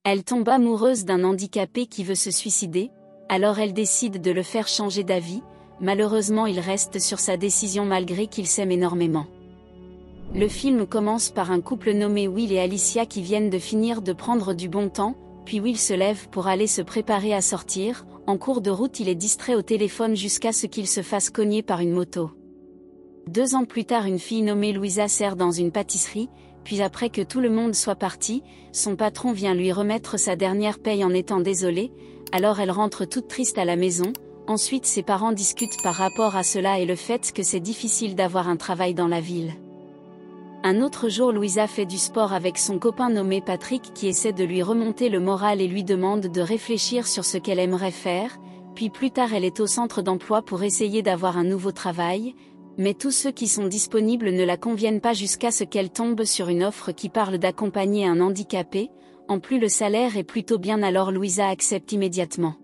Elle tombe amoureuse d'un handicapé qui veut se suicider, alors elle décide de le faire changer d'avis. Malheureusement il reste sur sa décision malgré qu'il s'aime énormément. Le film commence par un couple nommé Will et Alicia qui viennent de finir de prendre du bon temps, puis Will se lève pour aller se préparer à sortir. En cours de route il est distrait au téléphone jusqu'à ce qu'il se fasse cogner par une moto. 2 ans plus tard une fille nommée Louisa sert dans une pâtisserie, puis après que tout le monde soit parti, son patron vient lui remettre sa dernière paye en étant désolé, alors elle rentre toute triste à la maison. Ensuite ses parents discutent par rapport à cela et le fait que c'est difficile d'avoir un travail dans la ville. Un autre jour Louisa fait du sport avec son copain nommé Patrick qui essaie de lui remonter le moral et lui demande de réfléchir sur ce qu'elle aimerait faire, puis plus tard elle est au centre d'emploi pour essayer d'avoir un nouveau travail, mais tous ceux qui sont disponibles ne la conviennent pas jusqu'à ce qu'elle tombe sur une offre qui parle d'accompagner un handicapé. En plus le salaire est plutôt bien alors Louisa accepte immédiatement.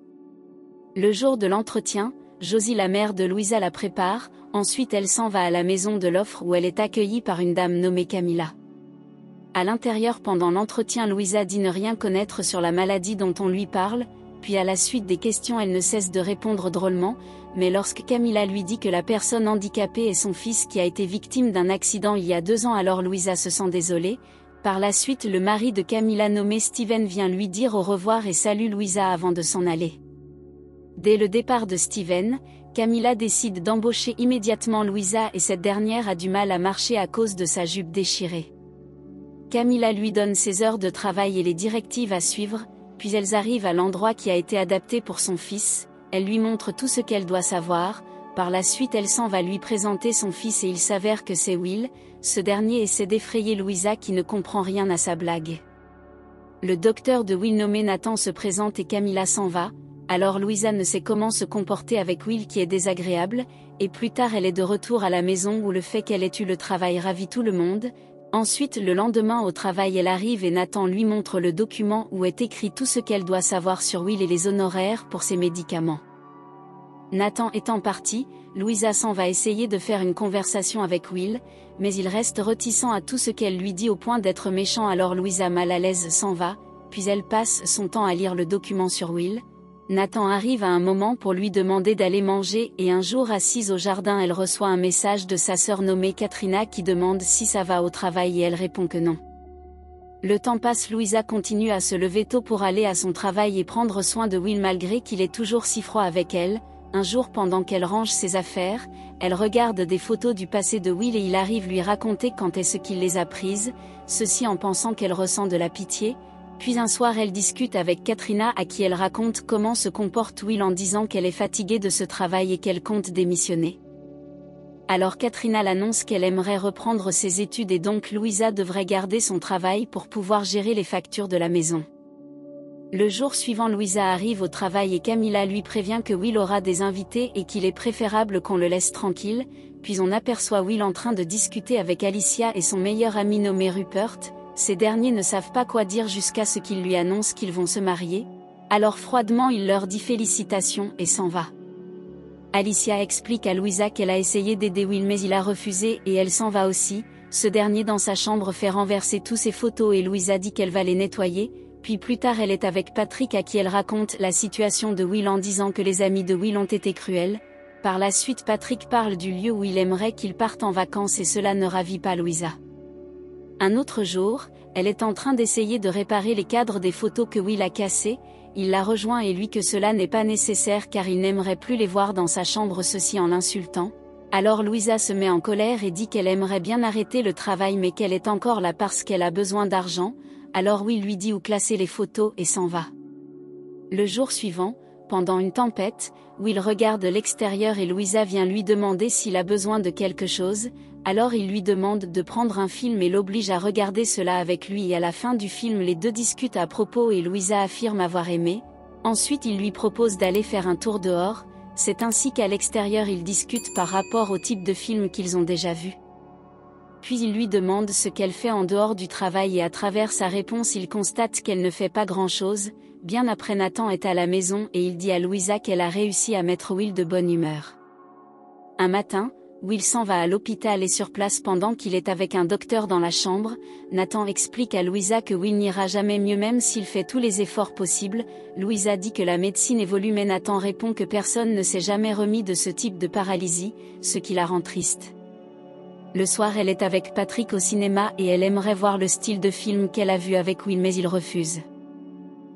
Le jour de l'entretien, Josie la mère de Louisa la prépare, ensuite elle s'en va à la maison de l'offre où elle est accueillie par une dame nommée Camilla. À l'intérieur pendant l'entretien Louisa dit ne rien connaître sur la maladie dont on lui parle, puis à la suite des questions elle ne cesse de répondre drôlement, mais lorsque Camilla lui dit que la personne handicapée est son fils qui a été victime d'un accident il y a 2 ans alors Louisa se sent désolée. Par la suite le mari de Camilla nommé Steven vient lui dire au revoir et salue Louisa avant de s'en aller. Dès le départ de Steven, Camilla décide d'embaucher immédiatement Louisa et cette dernière a du mal à marcher à cause de sa jupe déchirée. Camilla lui donne ses heures de travail et les directives à suivre, puis elles arrivent à l'endroit qui a été adapté pour son fils, elle lui montre tout ce qu'elle doit savoir. Par la suite elle s'en va lui présenter son fils et il s'avère que c'est Will. Ce dernier essaie d'effrayer Louisa qui ne comprend rien à sa blague. Le docteur de Will nommé Nathan se présente et Camilla s'en va, alors Louisa ne sait comment se comporter avec Will qui est désagréable, et plus tard elle est de retour à la maison où le fait qu'elle ait eu le travail ravit tout le monde. Ensuite le lendemain au travail elle arrive et Nathan lui montre le document où est écrit tout ce qu'elle doit savoir sur Will et les honoraires pour ses médicaments. Nathan étant parti, Louisa s'en va essayer de faire une conversation avec Will, mais il reste réticent à tout ce qu'elle lui dit au point d'être méchant alors Louisa mal à l'aise s'en va, puis elle passe son temps à lire le document sur Will. Nathan arrive à un moment pour lui demander d'aller manger et un jour assise au jardin elle reçoit un message de sa sœur nommée Katrina qui demande si ça va au travail et elle répond que non. Le temps passe Louisa continue à se lever tôt pour aller à son travail et prendre soin de Will malgré qu'il est toujours si froid avec elle. Un jour pendant qu'elle range ses affaires, elle regarde des photos du passé de Will et il arrive lui raconter quand est-ce qu'il les a prises, ceci en pensant qu'elle ressent de la pitié. Puis un soir elle discute avec Katrina à qui elle raconte comment se comporte Will en disant qu'elle est fatiguée de ce travail et qu'elle compte démissionner. Alors Katrina l'annonce qu'elle aimerait reprendre ses études et donc Louisa devrait garder son travail pour pouvoir gérer les factures de la maison. Le jour suivant Louisa arrive au travail et Camilla lui prévient que Will aura des invités et qu'il est préférable qu'on le laisse tranquille, puis on aperçoit Will en train de discuter avec Alicia et son meilleur ami nommé Rupert. Ces derniers ne savent pas quoi dire jusqu'à ce qu'ils lui annoncent qu'ils vont se marier, alors froidement il leur dit félicitations et s'en va. Alicia explique à Louisa qu'elle a essayé d'aider Will mais il a refusé et elle s'en va aussi. Ce dernier dans sa chambre fait renverser tous ses photos et Louisa dit qu'elle va les nettoyer, puis plus tard elle est avec Patrick à qui elle raconte la situation de Will en disant que les amis de Will ont été cruels. Par la suite Patrick parle du lieu où il aimerait qu'ils partent en vacances et cela ne ravit pas Louisa. Un autre jour, elle est en train d'essayer de réparer les cadres des photos que Will a cassés, il la rejoint et lui que cela n'est pas nécessaire car il n'aimerait plus les voir dans sa chambre ceci en l'insultant. Alors Louisa se met en colère et dit qu'elle aimerait bien arrêter le travail mais qu'elle est encore là parce qu'elle a besoin d'argent, alors Will lui dit où classer les photos et s'en va. Le jour suivant, pendant une tempête, Will regarde l'extérieur et Louisa vient lui demander s'il a besoin de quelque chose. Alors il lui demande de prendre un film et l'oblige à regarder cela avec lui et à la fin du film les deux discutent à propos et Louisa affirme avoir aimé. Ensuite il lui propose d'aller faire un tour dehors, c'est ainsi qu'à l'extérieur ils discutent par rapport au type de film qu'ils ont déjà vu. Puis il lui demande ce qu'elle fait en dehors du travail et à travers sa réponse il constate qu'elle ne fait pas grand-chose. Bien après Nathan est à la maison et il dit à Louisa qu'elle a réussi à mettre Will de bonne humeur. Un matin, Will s'en va à l'hôpital et sur place pendant qu'il est avec un docteur dans la chambre. Nathan explique à Louisa que Will n'ira jamais mieux même s'il fait tous les efforts possibles. Louisa dit que la médecine évolue mais Nathan répond que personne ne s'est jamais remis de ce type de paralysie, ce qui la rend triste. Le soir elle est avec Patrick au cinéma et elle aimerait voir le style de film qu'elle a vu avec Will mais il refuse.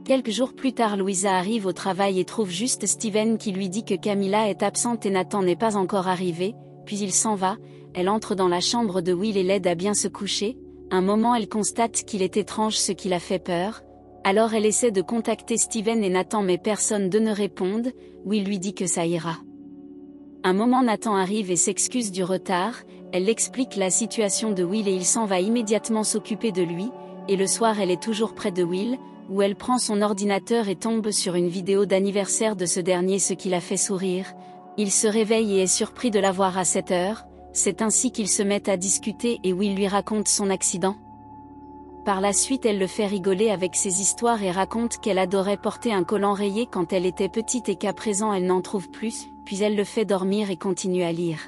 Quelques jours plus tard Louisa arrive au travail et trouve juste Steven qui lui dit que Camilla est absente et Nathan n'est pas encore arrivé. Puis il s'en va, elle entre dans la chambre de Will et l'aide à bien se coucher. Un moment elle constate qu'il est étrange ce qui la fait peur. Alors elle essaie de contacter Steven et Nathan mais personne ne répond. Will lui dit que ça ira. Un moment Nathan arrive et s'excuse du retard, elle explique la situation de Will et il s'en va immédiatement s'occuper de lui, et le soir elle est toujours près de Will, où elle prend son ordinateur et tombe sur une vidéo d'anniversaire de ce dernier ce qui la fait sourire. Il se réveille et est surpris de la voir à cette heure, c'est ainsi qu'ils se mettent à discuter et Will lui raconte son accident. Par la suite elle le fait rigoler avec ses histoires et raconte qu'elle adorait porter un collant rayé quand elle était petite et qu'à présent elle n'en trouve plus, puis elle le fait dormir et continue à lire.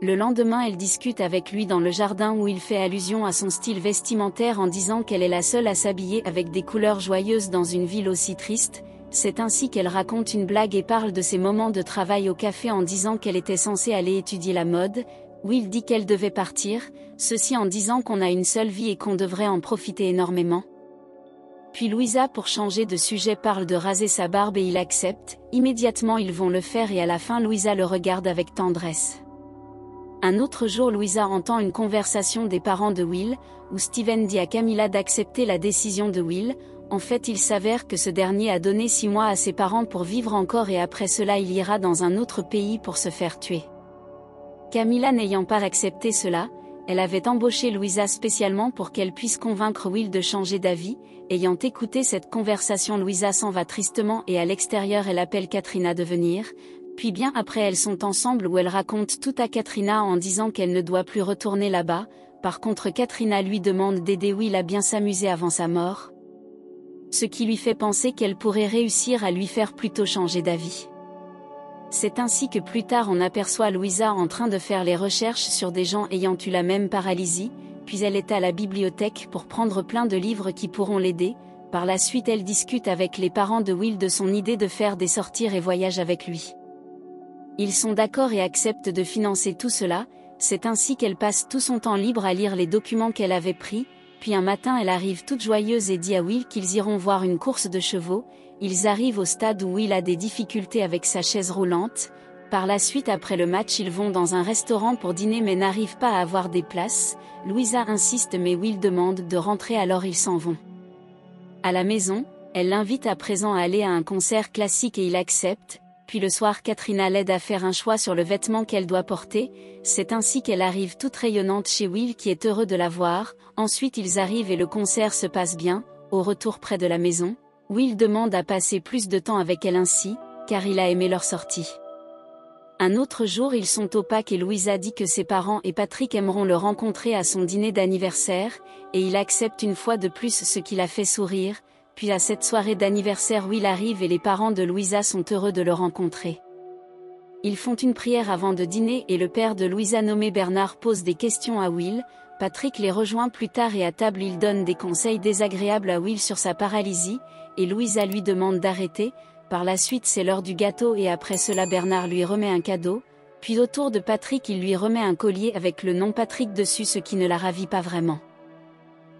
Le lendemain elle discute avec lui dans le jardin où il fait allusion à son style vestimentaire en disant qu'elle est la seule à s'habiller avec des couleurs joyeuses dans une ville aussi triste. C'est ainsi qu'elle raconte une blague et parle de ses moments de travail au café en disant qu'elle était censée aller étudier la mode. Will dit qu'elle devait partir, ceci en disant qu'on a une seule vie et qu'on devrait en profiter énormément. Puis Louisa pour changer de sujet parle de raser sa barbe et il accepte, immédiatement ils vont le faire et à la fin Louisa le regarde avec tendresse. Un autre jour Louisa entend une conversation des parents de Will, où Steven dit à Camilla d'accepter la décision de Will. En fait il s'avère que ce dernier a donné 6 mois à ses parents pour vivre encore et après cela il ira dans un autre pays pour se faire tuer. Camilla n'ayant pas accepté cela, elle avait embauché Louisa spécialement pour qu'elle puisse convaincre Will de changer d'avis. Ayant écouté cette conversation Louisa s'en va tristement et à l'extérieur elle appelle Katrina de venir. Puis bien après elles sont ensemble où elle raconte tout à Katrina en disant qu'elle ne doit plus retourner là-bas. Par contre Katrina lui demande d'aider Will à bien s'amuser avant sa mort. Ce qui lui fait penser qu'elle pourrait réussir à lui faire plutôt changer d'avis. C'est ainsi que plus tard on aperçoit Louisa en train de faire les recherches sur des gens ayant eu la même paralysie, puis elle est à la bibliothèque pour prendre plein de livres qui pourront l'aider. Par la suite elle discute avec les parents de Will de son idée de faire des sorties et voyages avec lui. Ils sont d'accord et acceptent de financer tout cela, c'est ainsi qu'elle passe tout son temps libre à lire les documents qu'elle avait pris. Puis un matin elle arrive toute joyeuse et dit à Will qu'ils iront voir une course de chevaux. Ils arrivent au stade où Will a des difficultés avec sa chaise roulante. Par la suite après le match ils vont dans un restaurant pour dîner mais n'arrivent pas à avoir des places. Louisa insiste mais Will demande de rentrer alors ils s'en vont. À la maison, elle l'invite à présent à aller à un concert classique et il accepte. Puis le soir Katrina l'aide à faire un choix sur le vêtement qu'elle doit porter, c'est ainsi qu'elle arrive toute rayonnante chez Will qui est heureux de la voir. Ensuite ils arrivent et le concert se passe bien. Au retour près de la maison, Will demande à passer plus de temps avec elle ainsi, car il a aimé leur sortie. Un autre jour ils sont au Pâques et Louisa dit que ses parents et Patrick aimeront le rencontrer à son dîner d'anniversaire, et il accepte une fois de plus ce qui l'a fait sourire. Puis à cette soirée d'anniversaire Will arrive et les parents de Louisa sont heureux de le rencontrer. Ils font une prière avant de dîner et le père de Louisa nommé Bernard pose des questions à Will. Patrick les rejoint plus tard et à table il donne des conseils désagréables à Will sur sa paralysie, et Louisa lui demande d'arrêter. Par la suite c'est l'heure du gâteau et après cela Bernard lui remet un cadeau, puis autour de Patrick il lui remet un collier avec le nom Patrick dessus ce qui ne la ravit pas vraiment.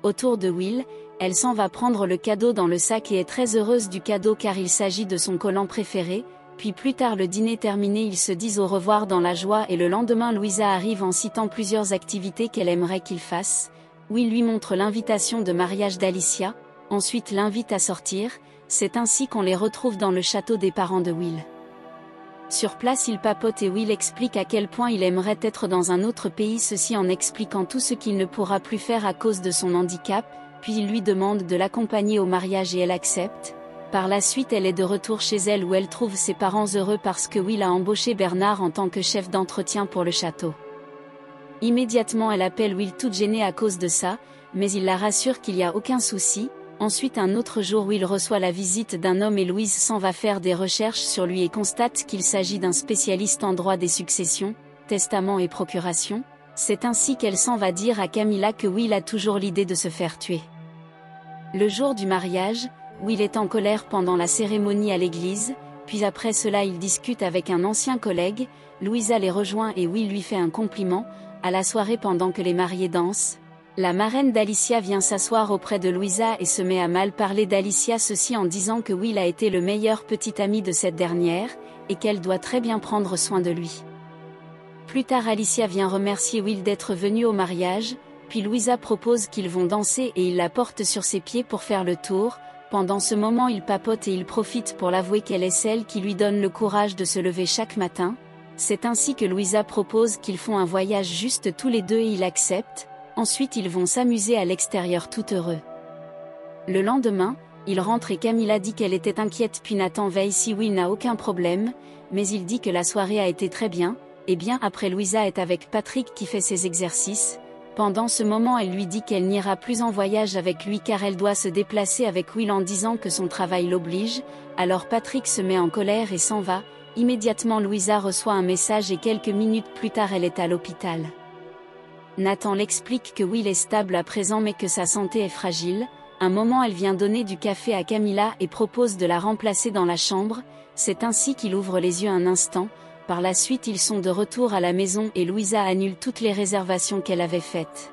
Autour de Will, elle s'en va prendre le cadeau dans le sac et est très heureuse du cadeau car il s'agit de son collant préféré. Puis plus tard le dîner terminé ils se disent au revoir dans la joie et le lendemain Louisa arrive en citant plusieurs activités qu'elle aimerait qu'il fasse. Will lui montre l'invitation de mariage d'Alicia, ensuite l'invite à sortir, c'est ainsi qu'on les retrouve dans le château des parents de Will. Sur place il papote et Will explique à quel point il aimerait être dans un autre pays, ceci en expliquant tout ce qu'il ne pourra plus faire à cause de son handicap, puis il lui demande de l'accompagner au mariage et elle accepte. Par la suite elle est de retour chez elle où elle trouve ses parents heureux parce que Will a embauché Bernard en tant que chef d'entretien pour le château. Immédiatement elle appelle Will toute gênée à cause de ça, mais il la rassure qu'il n'y a aucun souci. Ensuite un autre jour Will reçoit la visite d'un homme et Louise s'en va faire des recherches sur lui et constate qu'il s'agit d'un spécialiste en droit des successions, testament et procuration. C'est ainsi qu'elle s'en va dire à Camilla que Will a toujours l'idée de se faire tuer. Le jour du mariage, Will est en colère pendant la cérémonie à l'église, puis après cela il discute avec un ancien collègue. Louisa les rejoint et Will lui fait un compliment. À la soirée pendant que les mariés dansent, la marraine d'Alicia vient s'asseoir auprès de Louisa et se met à mal parler d'Alicia, ceci en disant que Will a été le meilleur petit ami de cette dernière, et qu'elle doit très bien prendre soin de lui. Plus tard Alicia vient remercier Will d'être venu au mariage, puis Louisa propose qu'ils vont danser et il la porte sur ses pieds pour faire le tour. Pendant ce moment il papote et il profite pour l'avouer qu'elle est celle qui lui donne le courage de se lever chaque matin. C'est ainsi que Louisa propose qu'ils font un voyage juste tous les deux et il accepte. Ensuite ils vont s'amuser à l'extérieur tout heureux. Le lendemain, il rentre et Camilla dit qu'elle était inquiète puis Nathan veille si Will n'a aucun problème, mais il dit que la soirée a été très bien, et bien après Louisa est avec Patrick qui fait ses exercices. Pendant ce moment elle lui dit qu'elle n'ira plus en voyage avec lui car elle doit se déplacer avec Will en disant que son travail l'oblige. Alors Patrick se met en colère et s'en va. Immédiatement Louisa reçoit un message et quelques minutes plus tard elle est à l'hôpital. Nathan l'explique que Will est stable à présent mais que sa santé est fragile. Un moment elle vient donner du café à Camilla et propose de la remplacer dans la chambre. C'est ainsi qu'il ouvre les yeux un instant. Par la suite ils sont de retour à la maison et Louisa annule toutes les réservations qu'elle avait faites.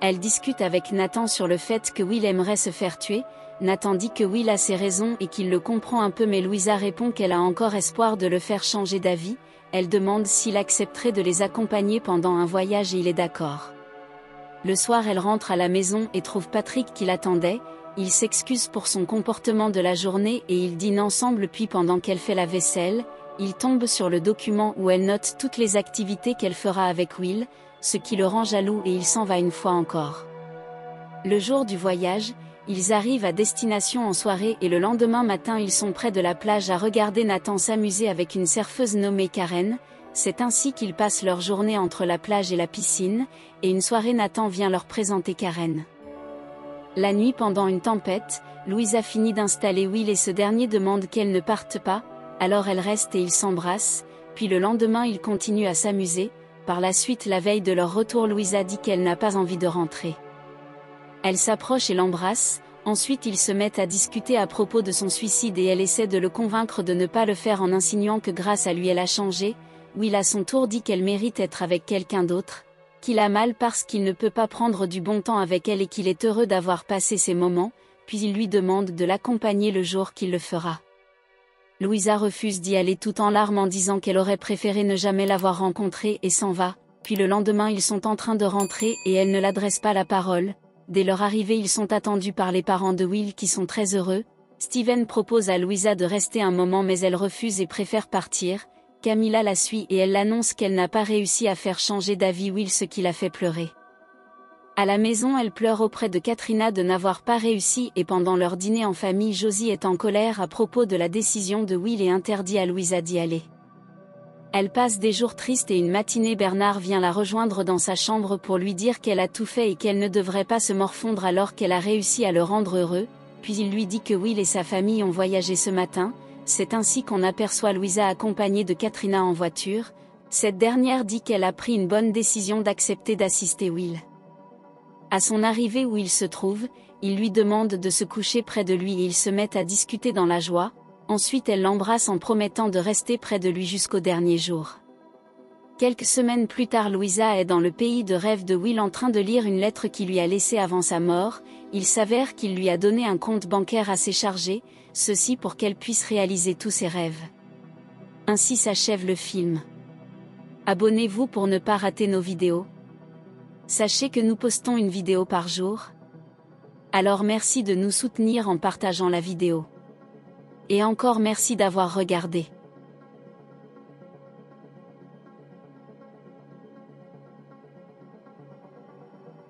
Elle discute avec Nathan sur le fait que Will aimerait se faire tuer. Nathan dit que Will a ses raisons et qu'il le comprend un peu mais Louisa répond qu'elle a encore espoir de le faire changer d'avis. Elle demande s'il accepterait de les accompagner pendant un voyage et il est d'accord. Le soir elle rentre à la maison et trouve Patrick qui l'attendait. Il s'excuse pour son comportement de la journée et ils dînent ensemble puis pendant qu'elle fait la vaisselle, il tombe sur le document où elle note toutes les activités qu'elle fera avec Will, ce qui le rend jaloux et il s'en va une fois encore. Le jour du voyage, ils arrivent à destination en soirée et le lendemain matin ils sont près de la plage à regarder Nathan s'amuser avec une surfeuse nommée Karen. C'est ainsi qu'ils passent leur journée entre la plage et la piscine, et une soirée Nathan vient leur présenter Karen. La nuit pendant une tempête, Louisa finit d'installer Will et ce dernier demande qu'elle ne parte pas, alors elle reste et ils s'embrassent, puis le lendemain ils continuent à s'amuser. Par la suite la veille de leur retour Louisa dit qu'elle n'a pas envie de rentrer. Elle s'approche et l'embrasse, ensuite ils se mettent à discuter à propos de son suicide et elle essaie de le convaincre de ne pas le faire en insinuant que grâce à lui elle a changé. Will à son tour dit qu'elle mérite d'être avec quelqu'un d'autre, qu'il a mal parce qu'il ne peut pas prendre du bon temps avec elle et qu'il est heureux d'avoir passé ces moments, puis il lui demande de l'accompagner le jour qu'il le fera. Louisa refuse d'y aller tout en larmes en disant qu'elle aurait préféré ne jamais l'avoir rencontré et s'en va, puis le lendemain ils sont en train de rentrer et elle ne l'adresse pas la parole. Dès leur arrivée ils sont attendus par les parents de Will qui sont très heureux. Steven propose à Louisa de rester un moment mais elle refuse et préfère partir. Camilla la suit et elle l'annonce qu'elle n'a pas réussi à faire changer d'avis Will, ce qui la fait pleurer. À la maison elle pleure auprès de Katrina de n'avoir pas réussi et pendant leur dîner en famille Josie est en colère à propos de la décision de Will et interdit à Louisa d'y aller. Elle passe des jours tristes et une matinée Bernard vient la rejoindre dans sa chambre pour lui dire qu'elle a tout fait et qu'elle ne devrait pas se morfondre alors qu'elle a réussi à le rendre heureux, puis il lui dit que Will et sa famille ont voyagé ce matin. C'est ainsi qu'on aperçoit Louisa accompagnée de Katrina en voiture. Cette dernière dit qu'elle a pris une bonne décision d'accepter d'assister Will. À son arrivée où il se trouve, il lui demande de se coucher près de lui et ils se mettent à discuter dans la joie. Ensuite elle l'embrasse en promettant de rester près de lui jusqu'au dernier jour. Quelques semaines plus tard Louisa est dans le pays de rêve de Will en train de lire une lettre qu'il lui a laissée avant sa mort. Il s'avère qu'il lui a donné un compte bancaire assez chargé, ceci pour qu'elle puisse réaliser tous ses rêves. Ainsi s'achève le film. Abonnez-vous pour ne pas rater nos vidéos. Sachez que nous postons une vidéo par jour. Alors merci de nous soutenir en partageant la vidéo. Et encore merci d'avoir regardé.